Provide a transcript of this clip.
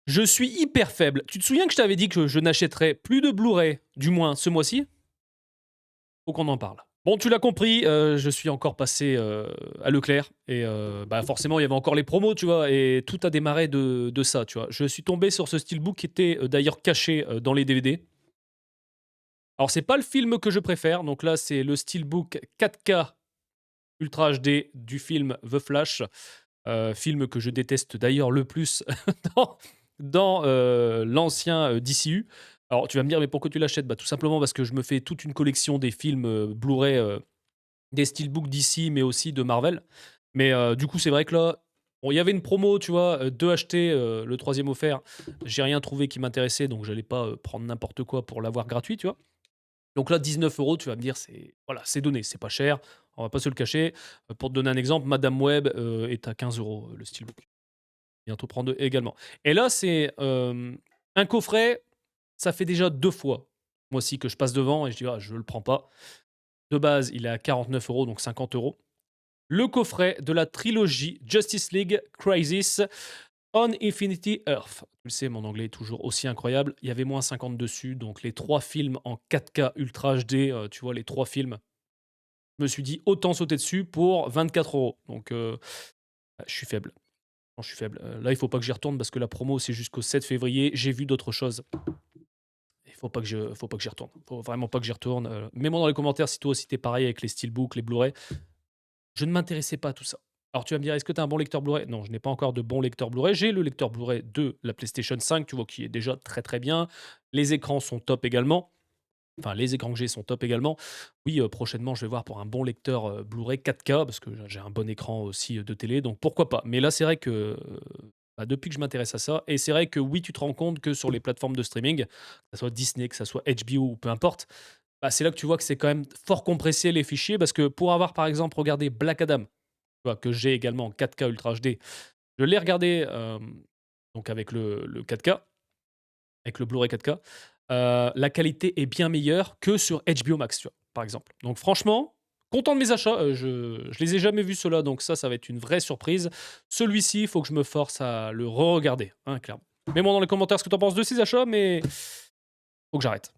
Je suis hyper faible. Tu te souviens que je t'avais dit que je n'achèterais plus de Blu-ray, du moins ce mois-ci? Faut qu'on en parle. Bon, tu l'as compris, je suis encore passé, à Leclerc et bah, forcément, il y avait encore les promos, tu vois? Et tout a démarré de ça, tu vois? Je suis tombé sur ce steelbook qui était, d'ailleurs caché, dans les DVD. Alors c'est pas le film que je préfère, donc là, c'est le steelbook 4K Ultra HD du film The Flash, film que je déteste d'ailleurs le plus dans l'ancien, DCU. Alors tu vas me dire: «Mais pourquoi tu l'achètes?» Bah, tout simplement parce que je me fais toute une collection des films, Blu-ray, des steelbooks d'ici, mais aussi de Marvel. Mais du coup, c'est vrai que là, bon, il y avait une promo, tu vois? 2 achetés, le troisième offert. J'ai rien trouvé qui m'intéressait, donc j'allais pas, prendre n'importe quoi pour l'avoir gratuit, tu vois? Donc là, 19 €, tu vas me dire, c'est voilà, c'est donné, c'est pas cher, on va pas se le cacher. Pour te donner un exemple, Madame Web, est à 15 €, le steelbook. Bientôt prendre également. Et là, c'est, un coffret, ça fait déjà 2 fois, moi aussi, que je passe devant et je dis: «Ah, je le prends pas». De base, il est à 49 €, donc 50 €. Le coffret de la trilogie Justice League Crisis on Infinity Earth. Tu le sais, mon anglais est toujours aussi incroyable. Il y avait moins 50 dessus, donc les 3 films en 4K Ultra HD, tu vois, les 3 films. Je me suis dit: «Autant sauter dessus pour 24 €». Donc je suis faible. Non, je suis faible. Là, il faut pas que j'y retourne parce que la promo, c'est jusqu'au 7 février. J'ai vu d'autres choses. Il faut pas que j'y retourne. Faut vraiment pas que j'y retourne. Mets-moi dans les commentaires si toi aussi tu pareil avec les steelbooks, les Blu-ray. Je ne m'intéressais pas à tout ça. Alors tu vas me dire: «Est-ce que tu as un bon lecteur Blu-ray?» Non, je n'ai pas encore de bon lecteur Blu-ray. J'ai le lecteur Blu-ray de la PlayStation 5, tu vois, qui est déjà très, très bien. Les écrans sont top également. Enfin, les écrans que j'ai sont top également. Oui, prochainement, je vais voir pour un bon lecteur, Blu-ray 4K parce que j'ai un bon écran aussi, de télé, donc pourquoi pas. Mais là, c'est vrai que, bah, depuis que je m'intéresse à ça et c'est vrai que oui, tu te rends compte que sur les plateformes de streaming, que ça soit Disney, que ça soit HBO ou peu importe, bah, c'est là que tu vois que c'est quand même fort compressé les fichiers parce que pour avoir, par exemple, regardé Black Adam, tu vois, que j'ai également en 4K Ultra HD, je l'ai regardé, donc avec le 4K, avec le Blu-ray 4K, la qualité est bien meilleure que sur HBO Max, tu vois? Par exemple. Donc franchement, content de mes achats, je les ai jamais vus ceux-là, donc ça va être une vraie surprise. Celui-ci, il faut que je me force à le re-regarder, hein, clairement. Mets-moi dans les commentaires ce que tu en penses de ces achats, mais faut que j'arrête.